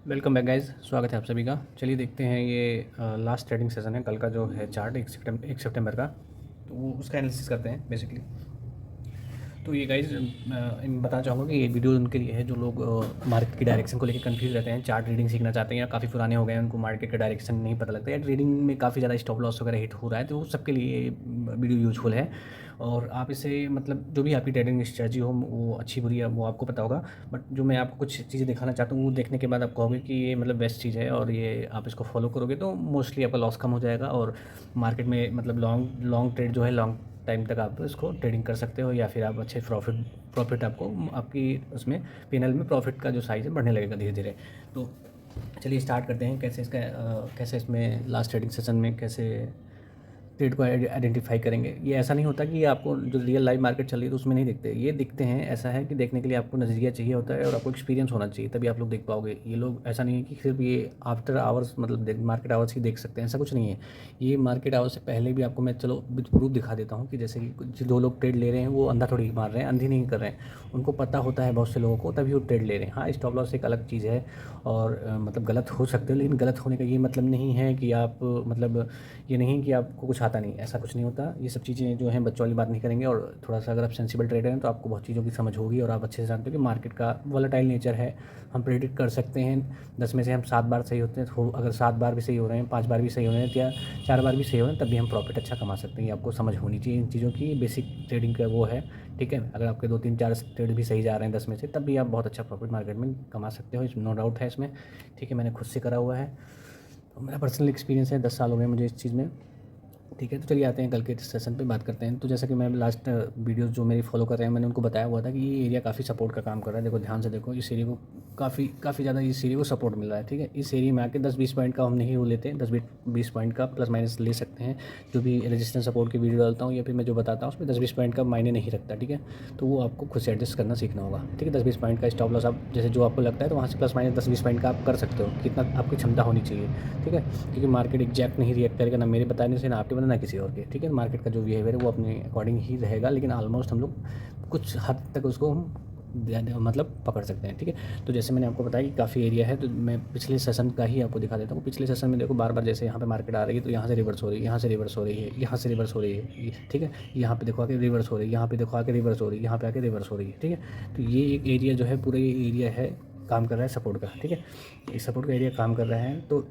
Welcome back guys, स्वागत है आप सभी का। चलिए देखते हैं ये लास्ट ट्रेडिंग सेशन है कल का जो है चार्ट 1 सितंबर का। तो वो उसका एनालिसिस करते हैं बेसिकली। तो ये गाइस मैं बताना चाहूँगा कि ये वीडियो उनके लिए है जो लोग मार्केट की डायरेक्शन को लेकर कंफ्यूज रहते हैं, चार्ट रीडिंग सीखना चाहते हैं या काफ़ी पुराने हो गए हैं, उनको मार्केट का डायरेक्शन नहीं पता लगता या ट्रेडिंग में काफ़ी ज़्यादा स्टॉप लॉस वगैरह हिट हो रहा है, तो वो सबके लिए ये वीडियो यूजफुल है। और आप इसे मतलब जो भी आपकी ट्रेडिंग स्ट्रेटजी हो वो अच्छी बुरी है वो आपको पता होगा। बट जो मैं आपको कुछ चीज़ें दिखाना चाहता हूँ वो देखने के बाद आप कहोगे कि ये मतलब बेस्ट चीज़ है और ये आप इसको फॉलो करोगे तो मोस्टली आपका लॉस कम हो जाएगा और मार्केट में मतलब लॉन्ग लॉन्ग ट्रेड जो है लॉन्ग टाइम तक आप इसको ट्रेडिंग कर सकते हो या फिर आप अच्छे प्रॉफिट आपको आपकी उसमें पीएनएल में प्रॉफिट का जो साइज़ है बढ़ने लगेगा धीरे धीरे। तो चलिए स्टार्ट करते हैं कैसे इसका कैसे इसमें लास्ट ट्रेडिंग सेशन में कैसे ट्रेड को आइडेंटिफाई करेंगे। ये ऐसा नहीं होता कि आपको जो रियल लाइव मार्केट चल रही है तो उसमें नहीं दिखते, ये दिखते हैं। ऐसा है कि देखने के लिए आपको नज़रिया चाहिए होता है और आपको एक्सपीरियंस होना चाहिए तभी आप लोग देख पाओगे। ये लोग ऐसा नहीं है कि सिर्फ ये आफ्टर आवर्स मतलब मार्केट आवर्स ही देख सकते हैं, ऐसा कुछ नहीं है। ये मार्केट आवर्स से पहले भी आपको मैं चलो विद प्रूफ दिखा देता हूँ कि जैसे कि जो लोग ट्रेड ले रहे हैं वो अंधा थोड़ी मार रहे हैं, अंधी नहीं कर रहे हैं। उनको पता होता है बहुत से लोगों को तभी वो ट्रेड ले रहे हैं। हाँ, स्टॉप लॉस एक अलग चीज़ है और मतलब गलत हो सकते हो, लेकिन गलत होने का ये मतलब नहीं है कि आप मतलब ये नहीं कि आपको कुछ आता नहीं, ऐसा कुछ नहीं होता। ये सब चीज़ें जो हैं बच्चों वाली बात नहीं करेंगे और थोड़ा सा अगर आप सेंसिबल ट्रेडर हैं तो आपको बहुत चीज़ों की समझ होगी और आप अच्छे से जानते हो कि मार्केट का वोलेटाइल नेचर है। हम प्रेडिक्ट कर सकते हैं 10 में से हम 7 बार सही होते हैं, तो अगर 7 बार भी सही हो रहे हैं, 5 बार भी सही हो रहे हैं या 4 बार भी सही हो रहे हैं तब भी हम प्रॉफिट अच्छा कमा सकते हैं। ये आपको समझ होनी चाहिए इन चीज़ों की, बेसिक ट्रेडिंग का वो है। ठीक है, अगर आपके 2 3 4 ट्रेड भी सही जा रहे हैं 10 में से तब भी आप बहुत अच्छा प्रॉफिट मार्केट में कमा सकते हो, इसमें नो डाउट है इसमें। ठीक है, मैंने खुद से करा हुआ है, तो मेरा पर्सनल एक्सपीरियंस है, 10 साल हो गए मुझे इस चीज़ में। ठीक है, तो चलिए आते हैं कल के सेशन पे बात करते हैं। तो जैसा कि मैं लास्ट वीडियोज़ जो मेरी फॉलो कर रहे हैं मैंने उनको बताया हुआ था कि ये एरिया काफ़ी सपोर्ट का काम कर रहा है। देखो ध्यान से देखो, इस एरिया को काफ़ी ज़्यादा इस एरिया को सपोर्ट मिल रहा है। ठीक है, इस एरिया में आके 10-20 पॉइंट का हम नहीं वो लेते हैं, 10-20 पॉइंट का प्लस माइनस ले सकते हैं। जो भी रेजिस्टेंस सपोर्ट की वीडियो डालता हूँ या फिर मैं जो बताता हूँ उसमें 10-20 पॉइंट का मायने नहीं रखता। ठीक है, तो वो आपको खुद से एडजस्ट करना सीखना होगा। ठीक है, 10-20 पॉइंट का स्टॉप लॉस आप जैसे जो आपको लगता है तो वहाँ से प्लस माइनस 10-20 पॉइंट का आप कर सकते हो, कितना आपकी क्षमता होनी चाहिए। ठीक है, क्योंकि मार्केट एग्जैक्ट नहीं रिएक्ट करेगा, ना मेरे बताने से, ना आपके बताने, ना किसी और के। ठीक है, मार्केट का जो बिहेवियर है वो अपने अकॉर्डिंग ही रहेगा, लेकिन ऑलमोस्ट हम लोग कुछ हद तक उसको हम मतलब पकड़ सकते हैं। ठीक है, तो जैसे मैंने आपको बताया कि काफ़ी एरिया है, तो मैं पिछले सेशन का ही आपको दिखा देता हूँ। पिछले सेशन में देखो बार बार जैसे यहाँ पे मार्केट आ रही है तो यहाँ से रिवर्स हो रही है, यहाँ से रिवर्स हो रही है, यहाँ से रिवर्स हो रही है। ठीक है, यहाँ पे देखो आके रिवर्स हो रही है, यहाँ पे देखो आके रिवर्स हो रही है, यहाँ पे आके रिवर्स हो रही है। ठीक है, तो ये एक एरिया जो है पूरा ये एरिया है काम कर रहा है सपोर्ट का। ठीक है, इस सपोर्ट का एरिया काम कर रहा है, तो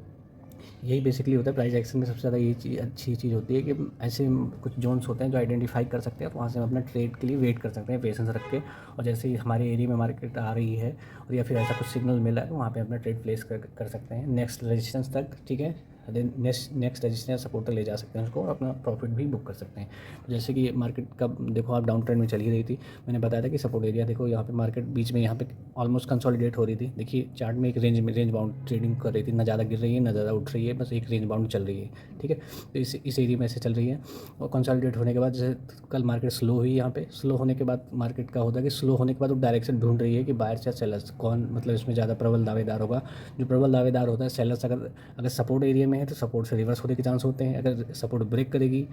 यही बेसिकली होता है प्राइस एक्शन में। सबसे ज़्यादा यही चीज़ अच्छी चीज़ होती है कि ऐसे कुछ जोन्स होते हैं जो आइडेंटिफाई कर सकते हैं, तो वहाँ से हम अपना ट्रेड के लिए वेट कर सकते हैं पेशेंस रख के। और जैसे ही हमारे एरिया में मार्केट आ रही है और या फिर ऐसा कुछ सिग्नल मिला है तो वहाँ पे अपना ट्रेड प्लेस कर सकते हैं नेक्स्ट रेजिस्टेंस तक। ठीक है, नेक्स्ट रेजिस्टेंस सपोर्ट तक ले जा सकते हैं उसको और अपना प्रॉफिट भी बुक कर सकते हैं। तो जैसे कि मार्केट का देखो आप डाउन ट्रेंड में चली रही थी, मैंने बताया था कि सपोर्ट एरिया देखो यहाँ पे मार्केट बीच में यहाँ पे ऑलमोस्ट कंसोलिडेट हो रही थी। देखिए चार्ट में एक रेंज बाउंड ट्रेडिंग कर रही थी, ना ज़्यादा गिर रही है ना ज़्यादा उठ रही है, बस एक रेंज बाउंड चल रही है। ठीक है, तो इस एरिया में ऐसे चल रही है और कंसोलिडेट होने के बाद जैसे कल मार्केट स्लो हुई, यहाँ पे स्लो होने के बाद मार्केट का होता है कि स्लो होने के बाद वो डायरेक्शन ढूंढ रही है कि बायर्स या सेलर्स कौन मतलब इसमें ज़्यादा प्रबल दावेदार होगा। जो प्रबल दावेदार होता है सेलर्स, अगर सपोर्ट एरिया में है तो सपोर्ट से रिवर्स होने के चांस होते हैं। अगर सपोर्ट ब्रेक करेगी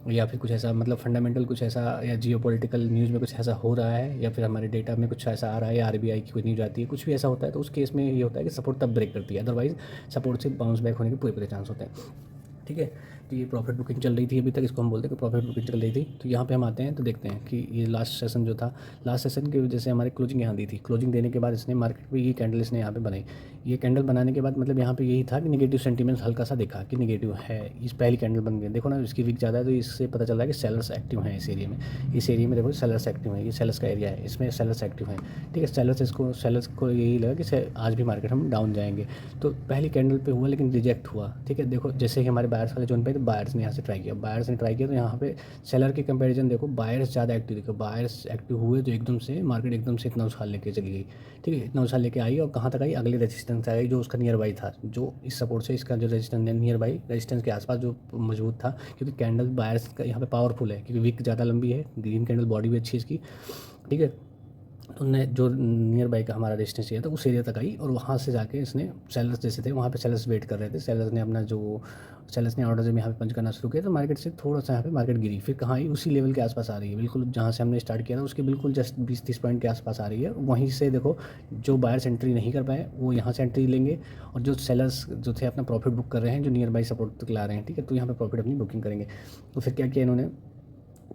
या फिर कुछ ऐसा मतलब फंडामेंटल कुछ ऐसा या जियोपॉलिटिकल न्यूज़ में कुछ ऐसा हो रहा है या फिर हमारे डेटा में कुछ ऐसा आ रहा है या आरबीआई की कोई न्यूज़ आती है, कुछ भी ऐसा होता है तो उस केस में ये होता है कि सपोर्ट तब ब्रेक करती है, अदरवाइज सपोर्ट से बाउंस बैक होने के पूरे पूरे चांस होते हैं। ठीक है, तो ये प्रॉफिट बुकिंग चल रही थी अभी तक, इसको हम बोलते हैं कि प्रॉफिट बुकिंग चल रही थी। तो यहाँ पे हम आते हैं तो देखते हैं कि ये लास्ट सेशन जो था, लास्ट सेशन की वजह से हमारी क्लोजिंग यहाँ दी थी। क्लोजिंग देने के बाद इसने मार्केट पे ये कैंडल इसने यहाँ पे बनाई। ये कैंडल बनाने के बाद मतलब यहाँ पे यही था कि नेगेटिव सेंटीमेंट्स हल्का सा देखा कि नेगेटिव है, इस पहली कैंडल बन गई। देखो ना इसकी विक ज़्यादा है तो इससे पता चल रहा है कि सेलर्स एक्टिव हैं इस एरिया में। इस एरिया में देखो सेलर्स एक्टिव हैं, ये सेलर्स का एरिया है, इसमें सेलर्स एक्टिव हैं। ठीक है, सेलर्स को यही लगा कि आज भी मार्केट हम डाउन जाएंगे। तो पहली कैंडल पे हुआ लेकिन रिजेक्ट हुआ। ठीक है, देखो जैसे ही हमारे बायर्स वाले जोन पे, तो बायर्स ने यहाँ से ट्राई किया, बायर्स ने ट्राई किया तो यहाँ पे सेलर के कंपैरिजन देखो बायर्स ज़्यादा एक्टिव, देखो बायर्स एक्टिव हुए तो एकदम से मार्केट एकदम से इतना उछाल लेके चली गई। ठीक है, इतना उछाल लेके आई और कहाँ तक आई, अगले रेजिस्टेंस आ गई जो उसका नियर बाई था, जो इस सपोर्ट से इसका जो रेजिस्टेंस नियर बाई रेजिस्टेंस के आसपास जो मजबूत था, क्योंकि कैंडल बायर्स का यहाँ पे पावरफुल है क्योंकि विक ज़्यादा लंबी है, ग्रीन कैंडल बॉडी भी अच्छी है इसकी। ठीक है, तो उनने जो नियर बाई का हमारा डिस्टेंस चाहिए था उस एरिया तक आई, और वहाँ से जाके इसने सेलर्स जैसे थे वहाँ पे सेलर्स वेट कर रहे थे, सेलर्स ने ऑर्डर जब यहाँ पे पंच करना शुरू किया तो मार्केट से थोड़ा सा यहाँ पे मार्केट गिरी, फिर कहाँ आई, उसी लेवल के आसपास आ रही है, बिल्कुल जहाँ से हमने स्टार्ट किया था उसके बिल्कुल जस्ट 20-30 पॉइंट के आसपास आ रही है। वहीं से देखो जो बायर्स एंट्री नहीं कर पाए वो यहाँ से एंट्री लेंगे, और जो सेलर्स जो थे अपना प्रॉफिट बुक कर रहे हैं, जो नियर बाई सपोर्ट तक ला रहे हैं, ठीक है, तो यहाँ पे प्रॉफिट अपनी बुकिंग करेंगे। तो फिर क्या किया इन्होंने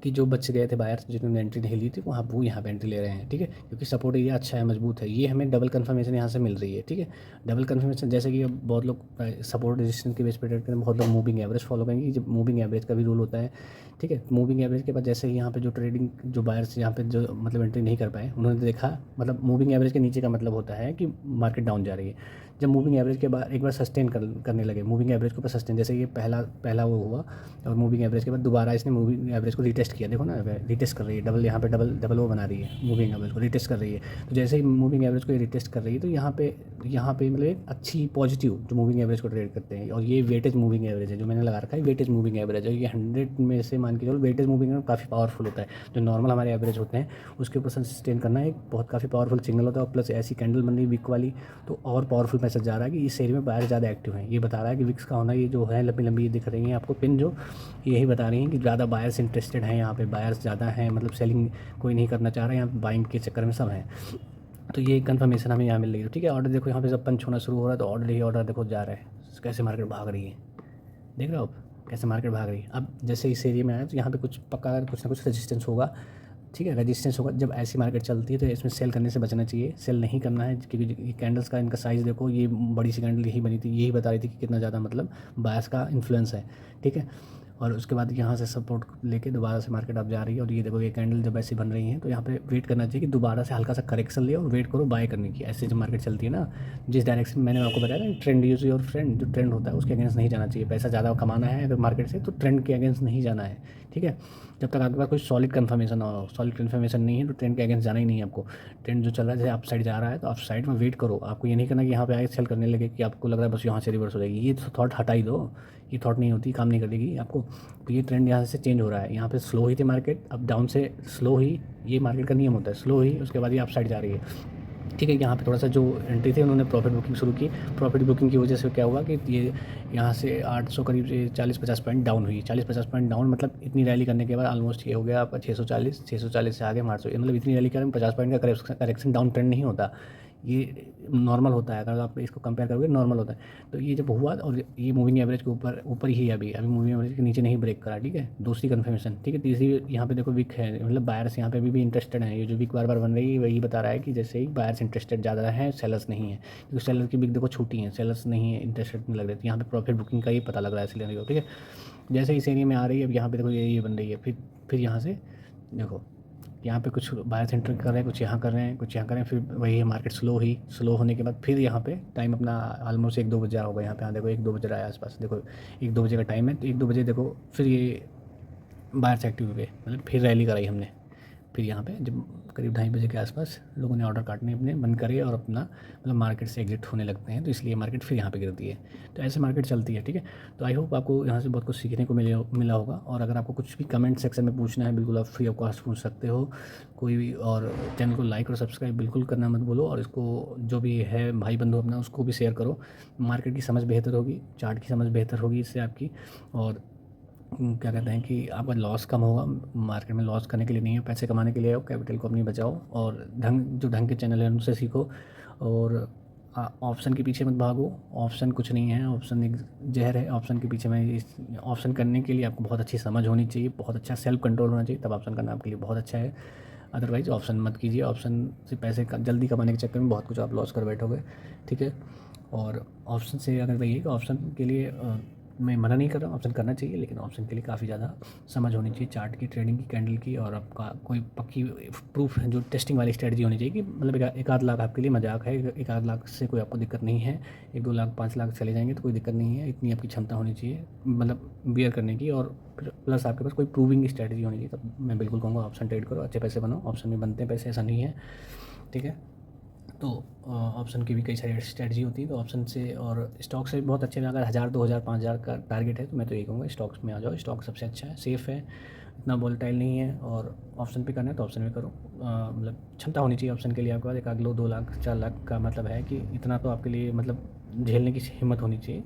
कि जो बच गए थे बायर्स जिन्होंने एंट्री नहीं ली थी वो यहाँ पे एंट्री ले रहे हैं, ठीक है, क्योंकि सपोर्ट एरिया अच्छा है, मजबूत है, ये हमें डबल कंफर्मेशन यहाँ से मिल रही है, ठीक है। डबल कंफर्मेशन जैसे कि अब बहुत लोग सपोर्ट रेजिस्टेंस के बेस पर ट्रेड करते हैं, बहुत लोग मूविंग एवरेज फॉलो करेंगे, जब मूविंग एवरेज का भी रूल होता है, ठीक है। मूविंग एवरेज के बाद जैसे ही यहाँ पे जो ट्रेडिंग जो बायर्स यहाँ पे जो मतलब एंट्री नहीं कर पाए उन्होंने देखा, मतलब मूविंग एवरेज के नीचे का मतलब होता है कि मार्केट डाउन जा रही है। जब मूविंग एवरेज के बाद एक बार सस्टेन करने लगे, मूविंग एवरेज के ऊपर सस्टेन, जैसे ये पहला वो हुआ, और मूविंग एवरेज के बाद दोबारा इसने मूविंग एवरेज को रिटेस्ट किया, देखो ना रिटेस्ट कर रही है, डबल यहाँ पे डबल वो बना रही है, मूविंग एवरेज को रिटेस्ट कर रही है। तो जैसे ही मूविंग एवरेज को रिटेस्ट कर रही है तो यहाँ पे मतलब एक अच्छी पॉजिटिव जो मूविंग एवरेज को ट्रेड करते हैं, और ये वेटेज मूविंग एवरेज है जो मैंने लगा रखा है, वेटेज मूविंग एवरेज है, ये 100 में से मान के चलो वेटेज मूविंग एवरेज काफ़ी पावरफुल होता है। जो नॉर्मल हमारे एवरेज होते हैं उसके ऊपर सस्टेन करना एक बहुत काफ़ी पावरफुल सिग्नल होता है, और प्लस ऐसी कैंडल बन रही वीक वाली तो और पावरफुल मैसेज जा रहा है कि इस एरिया में बायर ज़्यादा एक्टिव हैं। ये बता रहा है कि विक्स का होना, ये जो है लंबी लंबी दिख रही हैं आपको पिन, जो यही बता रही हैं कि ज़्यादा बायर्स इंटरेस्टेड हैं, यहाँ पे बायर्स ज़्यादा हैं, मतलब सेलिंग कोई नहीं करना चाह रहा है, यहाँ पे बाइंग के चक्कर में सब हैं। तो ये कंफर्मेशन हमें यहाँ मिल रही है, ठीक है। ऑर्डर देखो यहाँ पे जब पंच होना शुरू हो रहा है तो ऑर्डर ही ऑर्डर देखो जा रहा है, कैसे मार्केट भाग रही है, देख रहे हो आप कैसे मार्केट भाग रही है। अब जैसे इस एरिया में आया तो यहाँ पे कुछ पक्का कुछ ना कुछ रेजिस्टेंस होगा, ठीक है, रेजिस्टेंस होगा। जब ऐसी मार्केट चलती है तो इसमें सेल करने से बचना चाहिए, सेल नहीं करना है, क्योंकि ये कैंडल्स का इनका साइज़ देखो, ये बड़ी सी कैंडल यही बनी थी, यही बता रही थी कि कितना ज़्यादा मतलब बायर्स का इन्फ्लुएंस है, ठीक है। और उसके बाद यहाँ से सपोर्ट लेके दोबारा से मार्केट अब जा रही है, और ये देखो ये कैंडल जब ऐसी बन रही है तो यहाँ पे वेट करना चाहिए कि दोबारा से हल्का सा करेक्शन ले और वेट करो बाय करने की। ऐसे जब मार्केट चलती है ना, जिस डायरेक्शन मैंने आपको बताया ना, ट्रेंड यूज योर फ्रेंड, जो ट्रेंड होता है उसके अगेंस्ट नहीं जाना चाहिए। पैसा ज़्यादा कमाना है अगर मार्केट से तो ट्रेंड के अगेंस्ट नहीं जाना है, ठीक है। जब तक आपके पास कोई सॉलिड कन्फर्मेशन हो, सॉलिड कन्फर्मेशन नहीं है तो ट्रेंड के अगेंस्ट जाना ही नहीं है आपको। ट्रेंड जो चल रहा है जैसे अप साइड जा रहा है तो अप साइड में वेट करो, आपको ये नहीं करना कि यहाँ पे आगे सेल करने लगे कि आपको लग रहा है बस यहाँ से रिवर्स हो जाएगी, ये थॉट हटा ही दो, ये थॉट नहीं होती, काम नहीं करेगी आपको। तो ये ट्रेंड यहाँ से चेंज हो रहा है, यहाँ पे स्लो ही थी मार्केट, अब डाउन से स्लो ही, ये मार्केट का नियम होता है, स्लो ही उसके बाद ये अप साइड जा रही है, ठीक है। यहाँ पे थोड़ा सा जो एंट्री थे उन्होंने प्रॉफिट बुकिंग शुरू की, प्रॉफिट बुकिंग की वजह से क्या हुआ कि ये यहाँ से 800 करीब से 40-50 पॉइंट डाउन हुई, 40-50 पॉइंट डाउन, मतलब इतनी रैली करने के बाद ऑलमोस्ट ये हो गया आपका 640 से आगे 800, मतलब इतनी रैली करें 50 पॉइंट का करेक्शन डाउन ट्रेंड नहीं होता, ये नॉर्मल होता है, अगर आप इसको कंपेयर करोगे नॉर्मल होता है। तो ये जब हुआ और ये मूविंग एवरेज के ऊपर ही है, अभी मूविंग एवरेज के नीचे नहीं ब्रेक करा, ठीक है, दूसरी कन्फर्मेशन, ठीक है। तीसरी यहाँ पे देखो विक है, मतलब बायर्स यहाँ पे भी इंटरेस्टेड हैं, ये जो विक बार बार बन रही है वही बता रहा है कि जैसे ही बायर्स इंटरेस्टेड ज़्यादा है, सेलर्स नहीं है, क्योंकि सेलर की विक देखो छोटी है, सेलर्स नहीं है इंटरेस्टेड नहीं लग रहे थे, यहाँ पे प्रॉफिट बुकिंग का ही पता लग रहा है इसलिए, ठीक है। जैसे इस एरिया में आ रही है अब यहाँ पे देखो ये बन रही है, फिर यहाँ से देखो यहाँ पे कुछ बायर सेंटर कर रहे हैं, कुछ यहाँ कर रहे हैं, कुछ यहाँ कर रहे हैं, फिर वही है मार्केट स्लो होने के बाद फिर यहाँ पे टाइम अपना ऑलमोस्ट 1-2 बजे होगा, यहाँ पे हाँ देखो 1-2 बज रहा है आसपास, देखो 1-2 बजे का टाइम है, तो 1-2 बजे देखो फिर ये बायर से एक्टिव हुए, मतलब फिर रैली कराई हमने, फिर यहाँ पे जब करीब 2:30 बजे के आसपास लोगों ने ऑर्डर काटने अपने बंद करे और अपना मतलब मार्केट से एग्जिट होने लगते हैं, तो इसलिए मार्केट फिर यहाँ पे गिरती है। तो ऐसे मार्केट चलती है, ठीक है। तो आई होप आपको यहाँ से बहुत कुछ सीखने को मिला होगा, और अगर आपको कुछ भी कमेंट सेक्शन में पूछना है बिल्कुल आप फ्री ऑफ कॉस्ट पूछ सकते हो कोई भी, और चैनल को लाइक और सब्सक्राइब बिल्कुल करना मत भूलो, और इसको जो भी है भाई बंधु अपना उसको भी शेयर करो। मार्केट की समझ बेहतर होगी, चार्ट की समझ बेहतर होगी इससे आपकी, और क्या कहते हैं कि आपका लॉस कम होगा। मार्केट में लॉस करने के लिए नहीं है, पैसे कमाने के लिए आओ, कैपिटल को अपनी बचाओ, और ढंग के चैनल है उनसे सीखो, और ऑप्शन के पीछे मत भागो। ऑप्शन कुछ नहीं है, ऑप्शन एक जहर है, ऑप्शन के पीछे में इस ऑप्शन करने के लिए आपको बहुत अच्छी समझ होनी चाहिए, बहुत अच्छा सेल्फ कंट्रोल होना चाहिए, तब ऑप्शन करना आपके लिए बहुत अच्छा है। अदरवाइज़ ऑप्शन मत कीजिए, ऑप्शन से पैसे जल्दी कमाने के चक्कर में बहुत कुछ आप लॉस कर बैठोगे, ठीक है। और ऑप्शन से अगर वही है कि ऑप्शन के लिए मैं मना नहीं कर रहा हूँ, ऑप्शन करना चाहिए, लेकिन ऑप्शन के लिए काफ़ी ज़्यादा समझ होनी चाहिए, चार्ट की, ट्रेडिंग की, कैंडल की, और आपका कोई पक्की प्रूफ है जो टेस्टिंग वाली स्ट्रेटजी होनी चाहिए कि मतलब एक आध लाख आपके लिए मजाक है, एक आध लाख से कोई आपको दिक्कत नहीं है, 1-2 लाख 5 लाख चले जाएंगे तो कोई दिक्कत नहीं है, इतनी आपकी क्षमता होनी चाहिए मतलब बियर करने की, और फिर प्लस आपके पास कोई प्रूविंग स्ट्रेटजी होनी चाहिए। तब मैं बिल्कुल कहूँगा ऑप्शन ट्रेड करो, अच्छे पैसे बनाओ, ऑप्शन में बनते हैं पैसे, ऐसा नहीं है, ठीक है। तो ऑप्शन की भी कई सारी स्ट्रेटजी होती है, तो ऑप्शन से और स्टॉक से भी बहुत अच्छे हैं। अगर 1000 2000 5000 का टारगेट है तो मैं तो यही कहूँगा स्टॉक्स में आ जाओ। स्टॉक सबसे अच्छा है, सेफ़ है, इतना वोलेटाइल नहीं है, और ऑप्शन पे करना है तो ऑप्शन में करो। मतलब क्षमता होनी चाहिए ऑप्शन के लिए आपके पास। एक आध लो 2 लाख 4 लाख का मतलब है कि इतना तो आपके लिए मतलब झेलने की हिम्मत होनी चाहिए।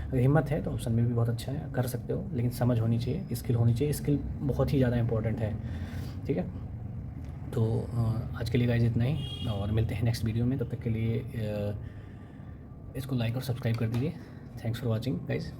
अगर हिम्मत है तो ऑप्शन में भी बहुत अच्छा है, कर सकते हो, लेकिन समझ होनी चाहिए, स्किल होनी चाहिए। स्किल बहुत ही ज़्यादा इंपॉर्टेंट है, ठीक है। तो आज के लिए गाइस इतना ही, और मिलते हैं नेक्स्ट वीडियो में। तब तक के लिए इसको लाइक और सब्सक्राइब कर दीजिए। Thanks for watching guys.